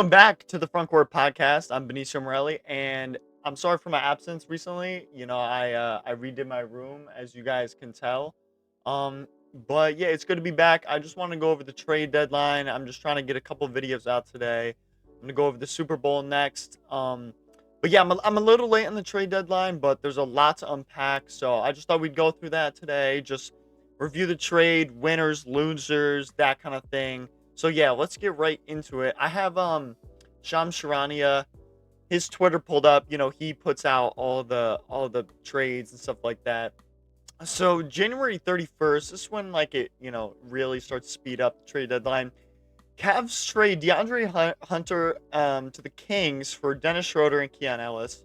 Welcome back to the Front Court Podcast. I'm Benicio Morelli, and I'm sorry for my absence recently. I redid my room, as you guys can tell. Um, but yeah, it's good to be back. I just want to go over the trade deadline. I'm just trying to get a couple videos out today. I'm gonna go over the Super Bowl next. But yeah, I'm a little late on the trade deadline, but there's a lot to unpack. So I just thought we'd go through that today. Just review the trade, winners, losers, that kind of thing. So yeah, let's get right into it. I have Shams Charania, his Twitter pulled up. He puts out all the trades and stuff like that. So January 31st, this is when like it, really starts to speed up the trade deadline. Cavs trade DeAndre Hunter to the Kings for Dennis Schroeder and Keon Ellis.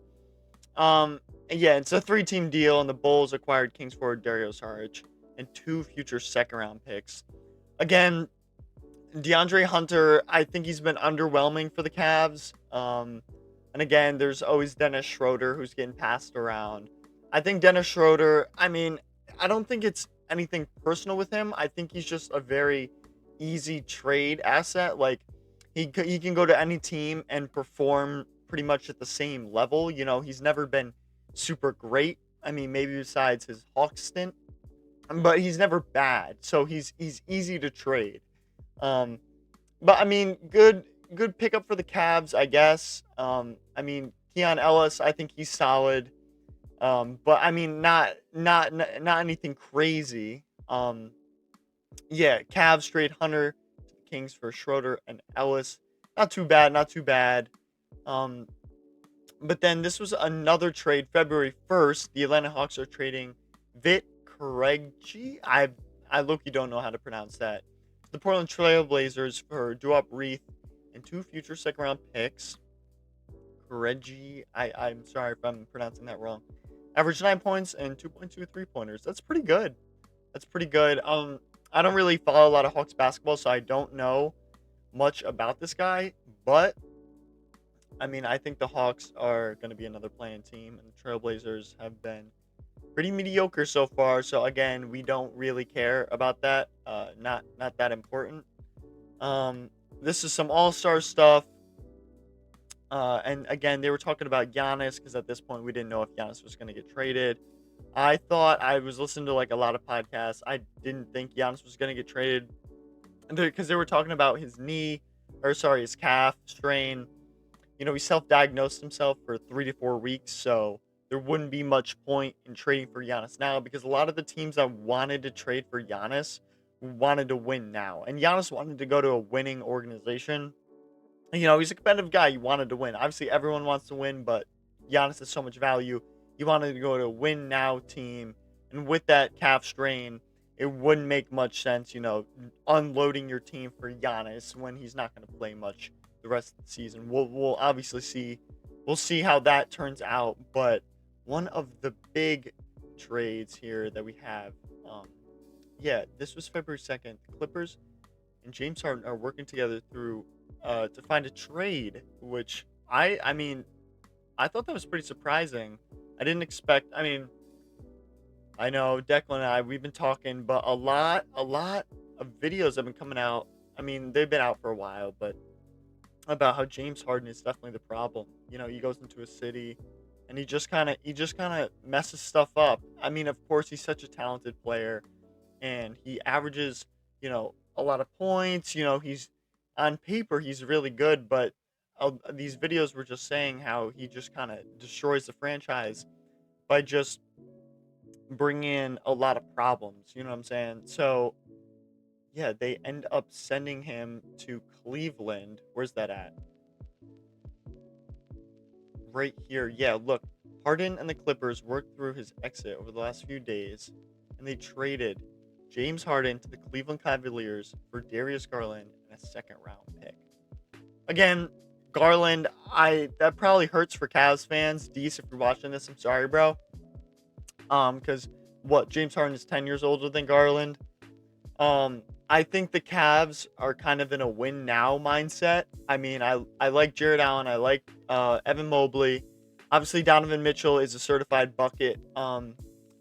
Yeah, it's a three-team deal, and the Bulls acquired Kings forward Dario Saric and two future second-round picks. Again, DeAndre Hunter, I think he's been underwhelming for the Cavs. And again, there's always Dennis Schroeder who's getting passed around. I think Dennis Schroeder, I don't think it's anything personal with him. I think he's just a very easy trade asset. Like he can go to any team and perform pretty much at the same level. He's never been super great. Maybe besides his Hawks stint, but he's never bad. So he's easy to trade. Um, but good pickup for the Cavs, I guess. Keon Ellis, I think he's solid. But not anything crazy. Yeah, Cavs trade Hunter to the Kings for Schroeder and Ellis. Not too bad, not too bad. Um, but then this was another trade, February 1st. The Atlanta Hawks are trading Vit Krejci. I look, you don't know how to pronounce that. The Portland Trail Blazers for Duop Reith and two future second round picks. Krejci, I'm sorry if I'm pronouncing that wrong. Average 9 points and 2.2 3-pointers. That's pretty good. That's pretty good. I don't really follow a lot of Hawks basketball, so I don't know much about this guy. But I think the Hawks are going to be another playing team, and the Trailblazers have been pretty mediocre so far. So again, we don't really care about that. Not that important. This is some All Star stuff. And again, they were talking about Giannis because at this point we didn't know if Giannis was going to get traded. I thought I was listening to like a lot of podcasts. I didn't think Giannis was going to get traded because they were talking about his calf strain. He self-diagnosed himself for 3 to 4 weeks, so there wouldn't be much point in trading for Giannis now because a lot of the teams that wanted to trade for Giannis wanted to win now, and Giannis wanted to go to a winning organization. He's a competitive guy. He wanted to win. Obviously, everyone wants to win, but Giannis has so much value. He wanted to go to a win now team, and with that calf strain, it wouldn't make much sense, unloading your team for Giannis when he's not going to play much the rest of the season. We'll obviously see. We'll see how that turns out. But one of the big trades here that we have, yeah, this was February 2nd. The Clippers and James Harden are working together to find a trade, which I thought that was pretty surprising. I didn't expect. I know Declan and we've been talking, but a lot of videos have been coming out. They've been out for a while, but about how James Harden is definitely the problem. He goes into a city and he just kind of messes stuff up. Of course, he's such a talented player and he averages, a lot of points. He's on paper he's really good, but these videos were just saying how he just kind of destroys the franchise by just bringing in a lot of problems. You know what I'm saying? So yeah, they end up sending him to Cleveland. Where's that at? Right here. Yeah, look. Harden and the Clippers worked through his exit over the last few days, and they traded James Harden to the Cleveland Cavaliers for Darius Garland and a second round pick. Again, Garland, that probably hurts for Cavs fans. Dees, if you're watching this, I'm sorry, bro. Because James Harden is 10 years older than Garland. I think the Cavs are kind of in a win now mindset. I like Jared Allen. I like Evan Mobley. Obviously, Donovan Mitchell is a certified bucket. And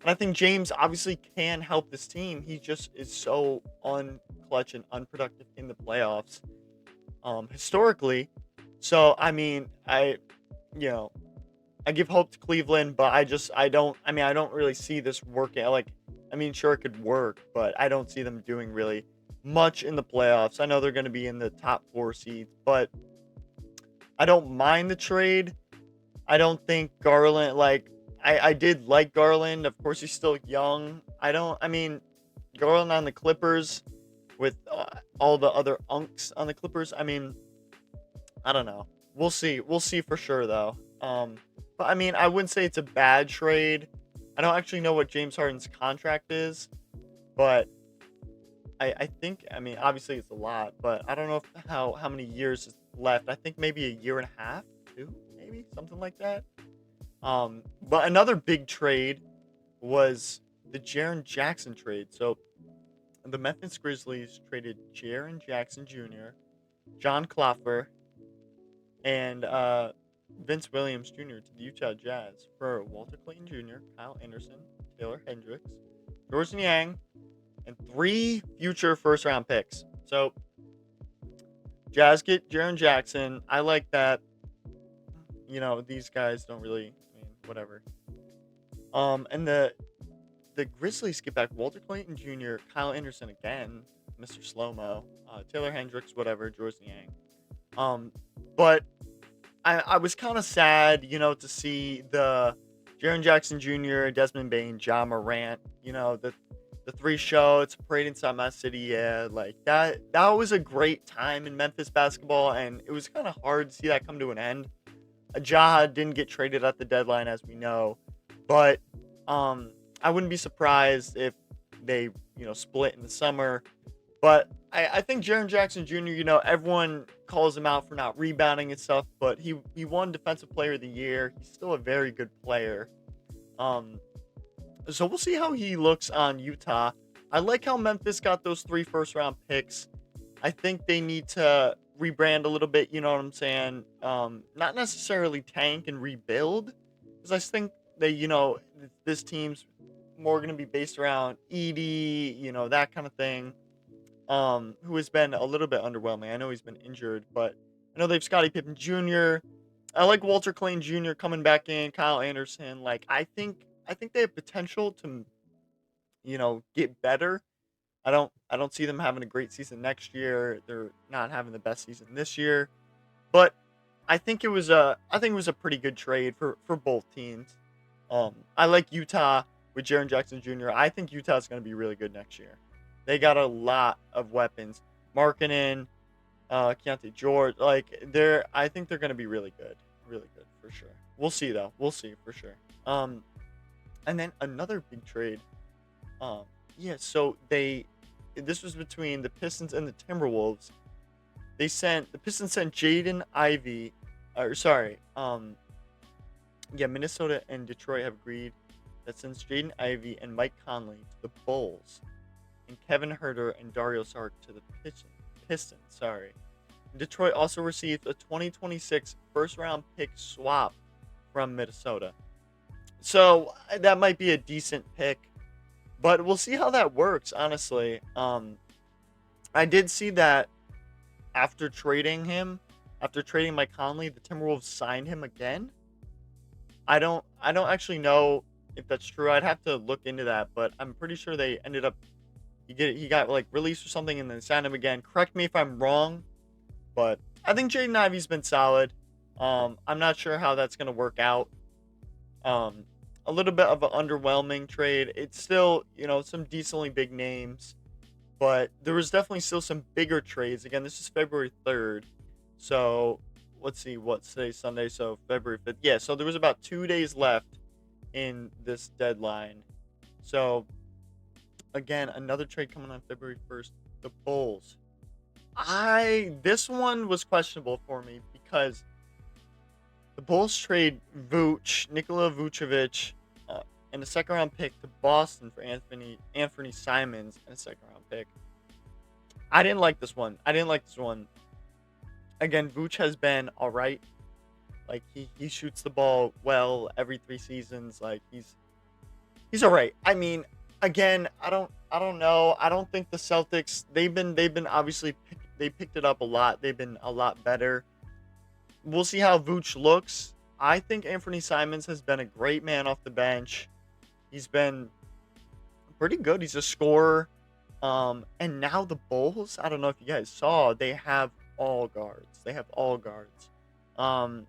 I think James obviously can help this team. He just is so unclutch and unproductive in the playoffs. Historically, So I mean, you know, I give hope to Cleveland, but I don't I don't really see this working. Like, I mean, sure it could work, but I don't see them doing really much in the playoffs. I know they're going to be in the top 4 seeds, but I don't mind the trade. I don't think Garland, like, I did like Garland. Of course, he's still young. I mean, Garland on the Clippers with all the other unks on the Clippers. I mean, I don't know. We'll see. We'll see for sure, though. But I mean, I wouldn't say it's a bad trade. I don't actually know what James Harden's contract is, but I think, I mean, obviously it's a lot, but I don't know if, how many years is left. I think maybe a year and a half, two, maybe something like that. But another big trade was the Jaren Jackson trade. So the Memphis Grizzlies traded Jaren Jackson Jr., John Kloffer, and Vince Williams Jr. to the Utah Jazz for Walter Clayton Jr., Kyle Anderson, Taylor Hendricks, George Niang, and 3 future first round picks. So Jazz get Jaren Jackson. I like that. You know, these guys don't really, I mean, whatever. And the Grizzlies get back Walter Clayton Jr., Kyle Anderson again, Mr. Slow-Mo, Taylor Hendricks, whatever, George Niang. Um, but I was kind of sad, you know, to see the Jaren Jackson Jr., Desmond Bain, John Morant, you know, the 3 show. It's a parade inside my city. Yeah, like that was a great time in Memphis basketball, and it was kind of hard to see that come to an end. Jaha didn't get traded at the deadline, as we know, but I wouldn't be surprised if they, you know, split in the summer. But I think Jaren Jackson Jr., you know, everyone calls him out for not rebounding and stuff, but he won Defensive Player of the Year. He's still a very good player. Um, so we'll see how he looks on Utah. I like how Memphis got those 3 first round picks. I think they need to rebrand a little bit, you know what I'm saying? Not necessarily tank and rebuild, because I think they, you know, this team's more going to be based around Edie, you know, that kind of thing. Who has been a little bit underwhelming. I know he's been injured, but I know they've Scottie Pippen Jr. I like Walter Clayton Jr. coming back in, Kyle Anderson. Like, I think they have potential to, you know, get better. I don't see them having a great season next year. They're not having the best season this year. But I think it was a pretty good trade for both teams. I like Utah with Jaren Jackson Jr. I think Utah's going to be really good next year. They got a lot of weapons. Markkanen, Keontae George, like I think they're going to be really good for sure. We'll see though. We'll see for sure. And then another big trade. Yeah. So this was between the Pistons and the Timberwolves. The Pistons sent Jaden Ivey, or sorry, yeah, Minnesota and Detroit have agreed that sends Jaden Ivey and Mike Conley to the Bulls, and Kevin Herter and Dario Saric to the Pistons. Sorry. Detroit also received a 2026 first round pick swap from Minnesota. So that might be a decent pick, but we'll see how that works. Honestly, I did see that after trading Mike Conley, the Timberwolves signed him again. I don't actually know if that's true. I'd have to look into that, but I'm pretty sure they ended up he got like released or something and then signed him again. Correct me if I'm wrong, but I think Jaden Ivey's been solid. I'm not sure how that's gonna work out. Um, a little bit of an underwhelming trade. It's still, you know, some decently big names, but there was definitely still some bigger trades. Again, this is February 3rd. So let's see, what's today, Sunday, so February 5th. Yeah, so there was about 2 days left in this deadline. So again, another trade coming on February 1st. The Bulls. This one was questionable for me because the Bulls trade Nikola Vucevic, and a second round pick to Boston for Anthony Simons and a second round pick. I didn't like this one. Again, Vooch has been all right. Like he shoots the ball well every 3 seasons. Like he's all right. I mean, again, I don't know. I don't think the Celtics they've been obviously they picked it up a lot. They've been a lot better. we'll see how Vooch looks. I think Anthony Simons has been a great man off the bench. He's been pretty good. He's a scorer. And now the Bulls, I don't know if you guys saw, they have all guards. They have all guards. Um,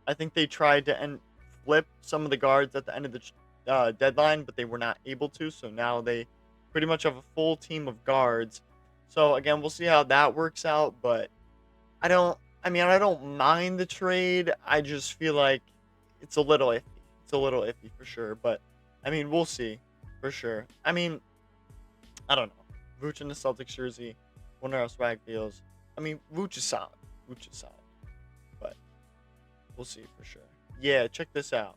I think they tried to flip some of the guards at the end of the deadline, but they were not able to. So now they pretty much have a full team of guards. So again, we'll see how that works out. But I don't. I mean, I don't mind the trade. I just feel like it's a little iffy. It's a little iffy for sure. But I mean, we'll see for sure. I mean, I don't know. Vooch in the Celtics jersey. Wonder how swag feels. I mean, Vooch is solid. Vooch is solid. But we'll see for sure. Yeah, check this out.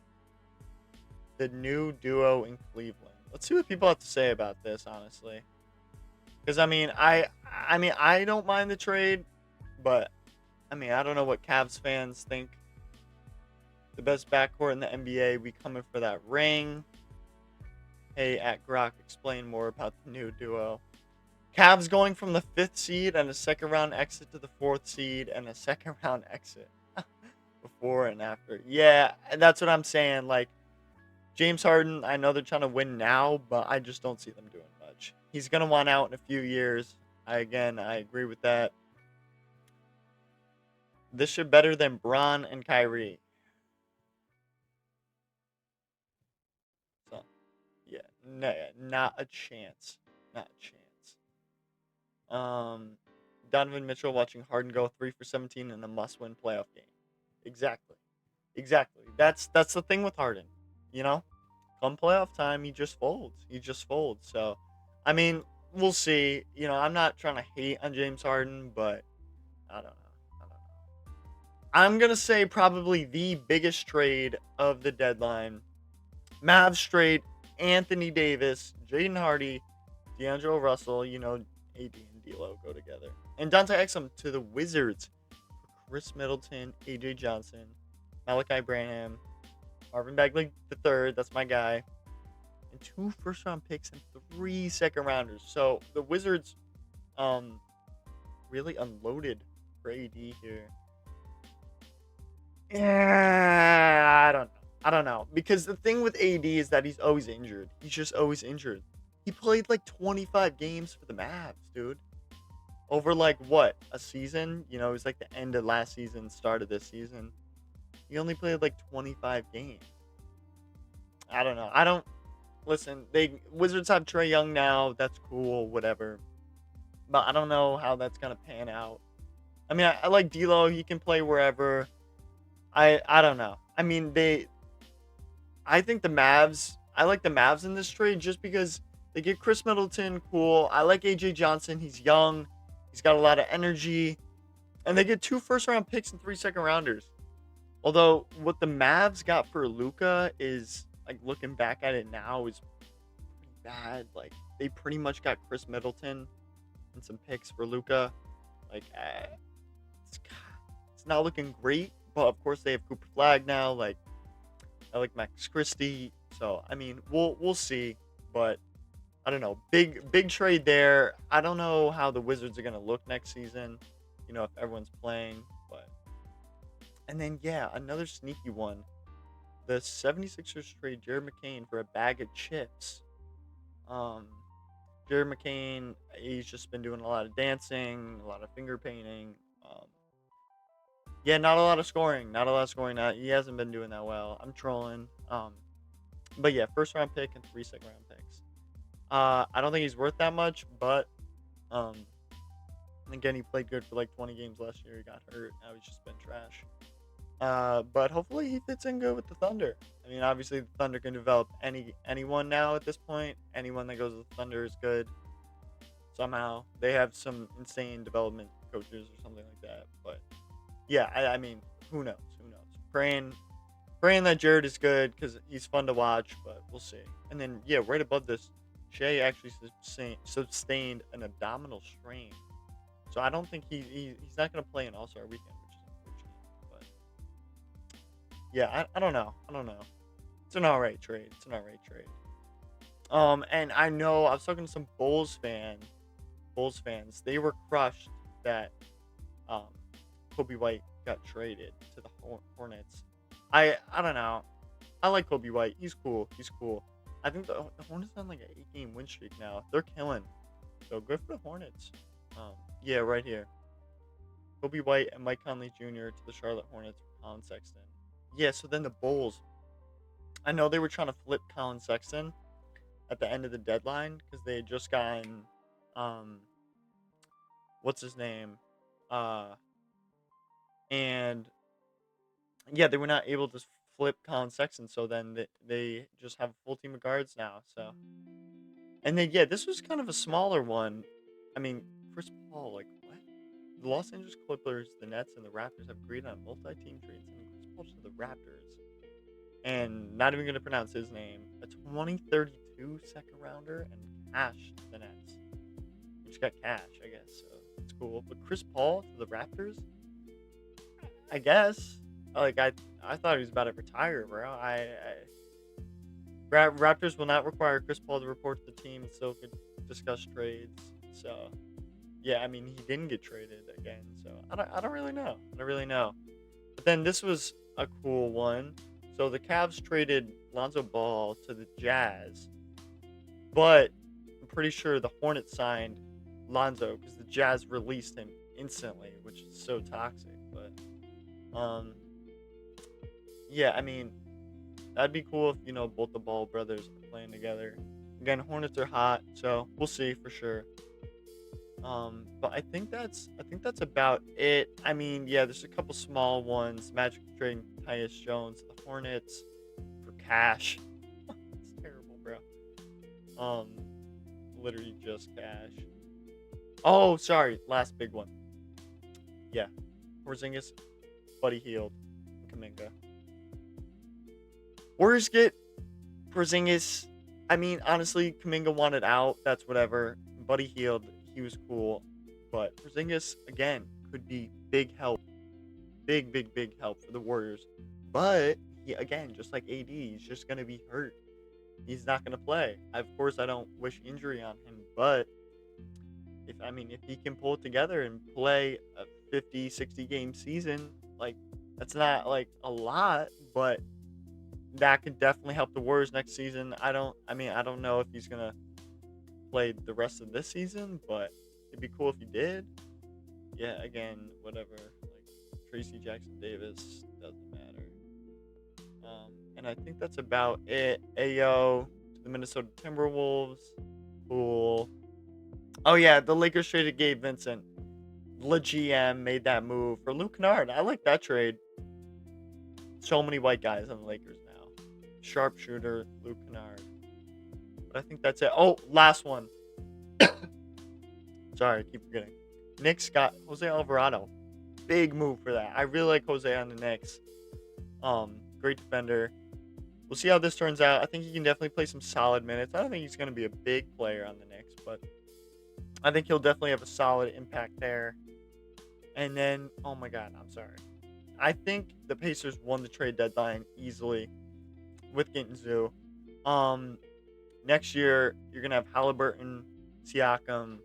The new duo in Cleveland. Let's see what people have to say about this, honestly. Because I don't mind the trade, but I mean, I don't know what Cavs fans think. The best backcourt in the NBA. We coming for that ring. Hey, at Grok, explain more about the new duo. Cavs going from the 5th seed and a second round exit to the 4th seed and a second round exit before and after. Yeah, that's what I'm saying. Like, James Harden, I know they're trying to win now, but I just don't see them doing much. He's going to want out in a few years. I agree with that. This should better than Bron and Kyrie. So, yeah, no, not a chance. Not a chance. Donovan Mitchell watching Harden go 3 for 17 in a must-win playoff game. Exactly. Exactly. That's the thing with Harden. You know, come playoff time, he just folds. He just folds. So, I mean, we'll see. You know, I'm not trying to hate on James Harden, but I don't know. I don't know. I'm gonna say probably the biggest trade of the deadline. Mavs trade Anthony Davis, Jaden Hardy, D'Angelo Russell. You know, AD and D'Lo go together, and Dante Exum to the Wizards for Chris Middleton, AJ Johnson, Malachi Branham, Marvin Bagley the third. That's my guy. And 2 first-round picks and 3 second-rounders. So the Wizards, really unloaded for AD here. Yeah, I don't know. I don't know. Because the thing with AD is that he's always injured. He's just always injured. He played like 25 games for the Mavs, dude. Over like what? A season? You know, it was like the end of last season, start of this season. He only played like 25 games. I don't know. I don't listen. They Wizards have Trae Young now. That's cool, whatever. But I don't know how that's gonna pan out. I mean, I like D'Lo. He can play wherever. I don't know. I mean, I think the Mavs. I like the Mavs in this trade just because they get Chris Middleton. Cool. I like AJ Johnson. He's young. He's got a lot of energy, and they get 2 first-round picks and 3 second-rounders. Although what the Mavs got for Luka is like looking back at it now is pretty bad. Like they pretty much got Chris Middleton and some picks for Luka. Like it's, it's not looking great, but of course they have Cooper Flag now. Like I like Max Christie, so I mean we'll see, but I don't know. Big trade there. I don't know how the Wizards are gonna look next season. You know if everyone's playing, but and then yeah, another sneaky one. The 76ers trade Jared McCain for a bag of chips. Um, Jared McCain, he's just been doing a lot of dancing, a lot of finger painting. Um, yeah, not a lot of scoring. Not a lot of scoring. He hasn't been doing that well. I'm trolling. But yeah, first round pick and 3 second round picks. I don't think he's worth that much, but um, again, he played good for like 20 games last year. He got hurt. Now he's just been trash. But hopefully he fits in good with the Thunder. I mean, obviously the Thunder can develop anyone now at this point. Anyone that goes with the Thunder is good. Somehow they have some insane development coaches or something like that. But yeah, I mean, who knows? Who knows? Praying that Jared is good because he's fun to watch. But we'll see. And then yeah, right above this, Shea actually sustained an abdominal strain. So I don't think he's not going to play an All-Star weekend, which is unfortunate. But yeah, I don't know. I don't know. It's an alright trade. It's an alright trade. And I know I was talking to some Bulls fans. They were crushed that Kobe White got traded to the Hornets. I don't know. I like Kobe White. He's cool. He's cool. I think the Hornets on like an 8-game win streak now. They're killing. So good for the Hornets. Um, yeah, right here. Kobe White and Mike Conley Jr. to the Charlotte Hornets for Colin Sexton. Yeah, so then the Bulls. I know they were trying to flip Colin Sexton at the end of the deadline because they had just gotten, um, what's his name, uh, and yeah, they were not able to flip Colin Sexton. So then they just have a full team of guards now. So and then yeah, this was kind of a smaller one. I mean, Chris Paul, like what? The Los Angeles Clippers, the Nets, and the Raptors have agreed on a multi-team trade sending Chris Paul to the Raptors. And not even gonna pronounce his name. A 2032 second rounder and cash to the Nets. We just got cash, I guess. So it's cool. But Chris Paul to the Raptors, I guess. Like I thought he was about to retire, bro. Raptors will not require Chris Paul to report to the team and still could discuss trades. So yeah, I mean he didn't get traded again. So I don't really know. I don't really know. But then this was a cool one. So the Cavs traded Lonzo Ball to the Jazz, but I'm pretty sure the Hornets signed Lonzo because the Jazz released him instantly, which is so toxic. But yeah, I mean that'd be cool if both the Ball brothers are playing together. Again, Hornets are hot, so we'll see for sure. But I think that's about it. I mean, yeah, there's a couple small ones. Magic trading Tyus Jones to the Hornets for cash. It's terrible, bro. Um, literally just cash. Oh, sorry, last big one. Yeah, Porzingis, Buddy Hield, Kaminga. Warriors get Porzingis. I mean, honestly, Kaminga wanted out. That's whatever. Buddy Hield, he was cool, but Porzingis again could be big help, big help for the Warriors. But he again, just like AD, he's just gonna be hurt. He's not gonna play. Of course, I don't wish injury on him, but if he can pull it together and play a 50, 60 game season, like that's not like a lot, but that could definitely help the Warriors next season. I don't know if he's gonna play the rest of this season, but it'd be cool if he did. Yeah, again, whatever. Like Tracy Jackson Davis doesn't matter. And I think that's about it. Ayo to the Minnesota Timberwolves. Cool. Oh yeah, the Lakers traded Gabe Vincent. The GM made that move for Luke Kennard. I like that trade. So many white guys on the Lakers now. Sharpshooter, Luke Kennard. But I think that's it. Oh, last one. Sorry, I keep forgetting. Knicks got Jose Alvarado. Big move for that. I really like Jose on the Knicks. Great defender. We'll see how this turns out. I think he can definitely play some solid minutes. I don't think he's going to be a big player on the Knicks, but I think he'll definitely have a solid impact there. And then, oh my God, I'm sorry. I think the Pacers won the trade deadline easily with getting Zoo. Um, Next year you're gonna have Halliburton, Siakam,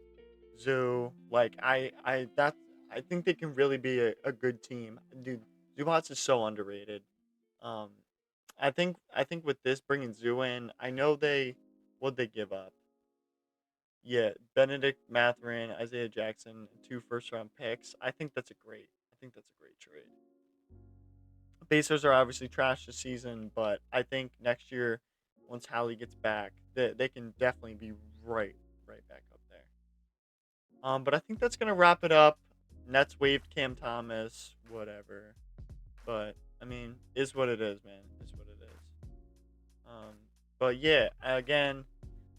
Zoo. Like I think they can really be a good team. Dude, Zubats is so underrated. Um, I think with this bringing Zoo in, I know what they give up. Yeah, Benedict Mathurin, Isaiah Jackson, 2 first round picks. I think that's a great trade. Pacers are obviously trash this season, but I think next year, once Hallie gets back, they can definitely be right back up there. But I think that's gonna wrap it up. Nets waived Cam Thomas, whatever. But I mean, is what it is, man. Is what it is. Um, but yeah, again,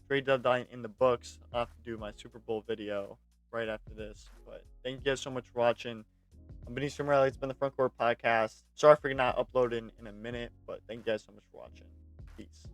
trade deadline in the books. I'll have to do my Super Bowl video right after this. But thank you guys so much for watching. I'm Benicio Morelli. It's been the Front Court Podcast. Sorry for not uploading in a minute, but thank you guys so much for watching. Peace.